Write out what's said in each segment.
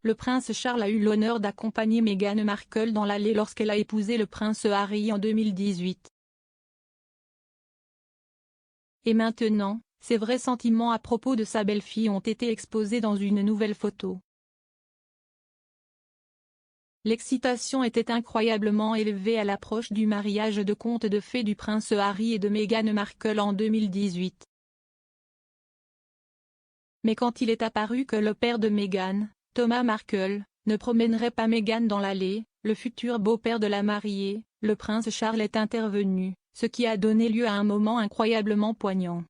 le prince Charles a eu l'honneur d'accompagner Meghan Markle dans l'allée lorsqu'elle a épousé le prince Harry en 2018. Et maintenant, ses vrais sentiments à propos de sa belle-fille ont été exposés dans une nouvelle photo. L'excitation était incroyablement élevée à l'approche du mariage de conte de fées du prince Harry et de Meghan Markle en 2018. Mais quand il est apparu que le père de Meghan, Thomas Markle, ne promènerait pas Meghan dans l'allée, le futur beau-père de la mariée, le prince Charles est intervenu, ce qui a donné lieu à un moment incroyablement poignant.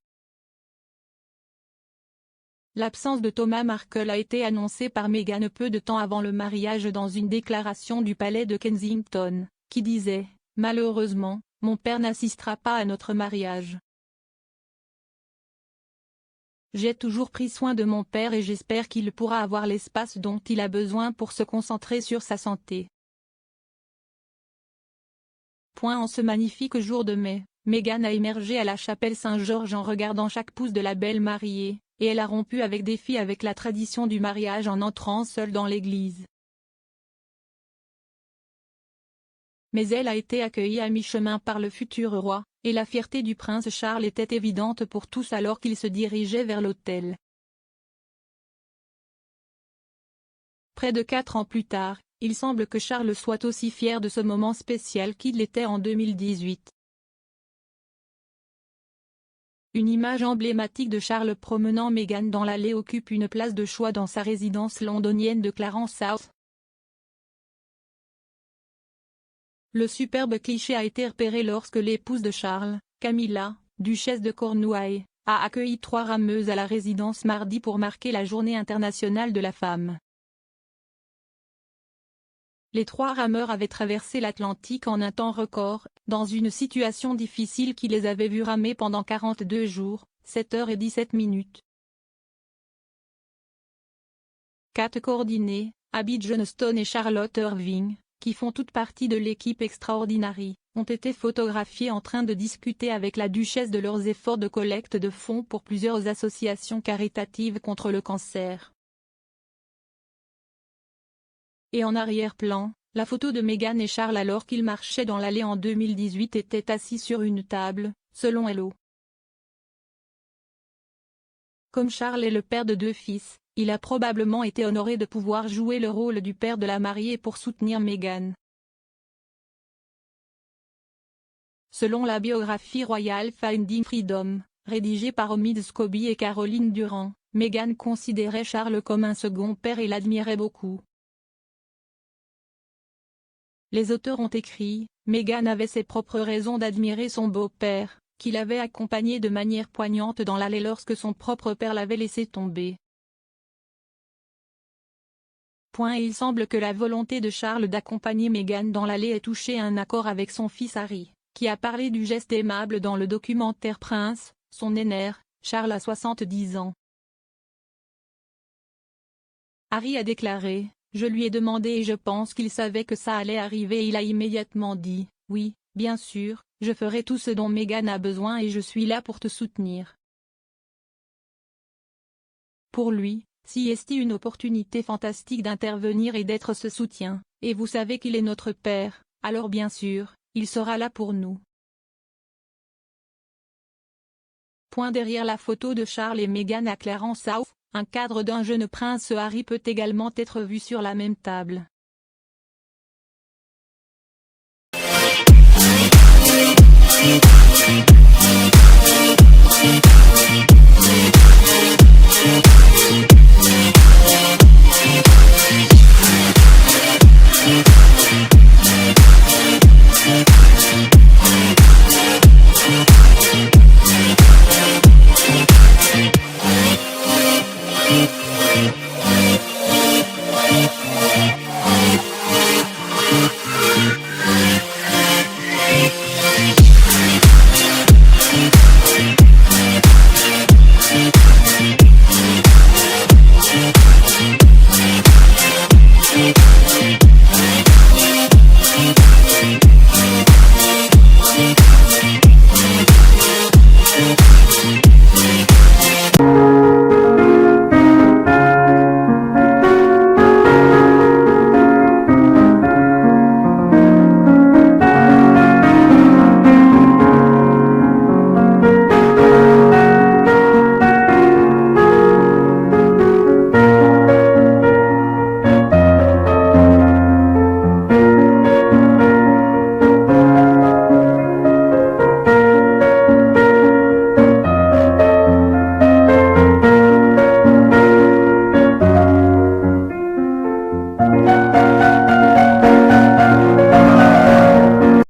L'absence de Thomas Markle a été annoncée par Meghan peu de temps avant le mariage dans une déclaration du palais de Kensington, qui disait « Malheureusement, mon père n'assistera pas à notre mariage. J'ai toujours pris soin de mon père et j'espère qu'il pourra avoir l'espace dont il a besoin pour se concentrer sur sa santé. » En ce magnifique jour de mai, Meghan a émergé à la chapelle Saint-Georges en regardant chaque pouce de la belle mariée, et elle a rompu avec défi avec la tradition du mariage en entrant seule dans l'église. Mais elle a été accueillie à mi-chemin par le futur roi, et la fierté du prince Charles était évidente pour tous alors qu'il se dirigeait vers l'autel. Près de 4 ans plus tard, il semble que Charles soit aussi fier de ce moment spécial qu'il l'était en 2018. Une image emblématique de Charles promenant Meghan dans l'allée occupe une place de choix dans sa résidence londonienne de Clarence House. Le superbe cliché a été repéré lorsque l'épouse de Charles, Camilla, duchesse de Cornouailles, a accueilli 3 rameuses à la résidence mardi pour marquer la Journée internationale de la femme. Les 3 rameurs avaient traversé l'Atlantique en un temps record, dans une situation difficile qui les avait vus ramer pendant 42 jours, 7 heures et 17 minutes. Kate Coordinée, Abby Johnston et Charlotte Irving, qui font toute partie de l'équipe Extraordinary, ont été photographiés en train de discuter avec la duchesse de leurs efforts de collecte de fonds pour plusieurs associations caritatives contre le cancer. Et en arrière-plan, la photo de Meghan et Charles alors qu'ils marchaient dans l'allée en 2018 était assis sur une table, selon Hello. Comme Charles est le père de 2 fils, il a probablement été honoré de pouvoir jouer le rôle du père de la mariée pour soutenir Meghan. Selon la biographie royale Finding Freedom, rédigée par Omid Scobie et Caroline Durand, Meghan considérait Charles comme un second père et l'admirait beaucoup. Les auteurs ont écrit, Meghan avait ses propres raisons d'admirer son beau-père, qu'il avait accompagné de manière poignante dans l'allée lorsque son propre père l'avait laissé tomber. Il semble que la volonté de Charles d'accompagner Meghan dans l'allée ait touché un accord avec son fils Harry, qui a parlé du geste aimable dans le documentaire Prince, son aîné, Charles a 70 ans. Harry a déclaré, « Je lui ai demandé et je pense qu'il savait que ça allait arriver et il a immédiatement dit, oui, bien sûr, je ferai tout ce dont Meghan a besoin et je suis là pour te soutenir. » Pour lui, c'est une opportunité fantastique d'intervenir et d'être ce soutien, et vous savez qu'il est notre père, alors bien sûr, il sera là pour nous. Derrière la photo de Charles et Meghan à Clarence House, un cadre d'un jeune prince Harry peut également être vu sur la même table.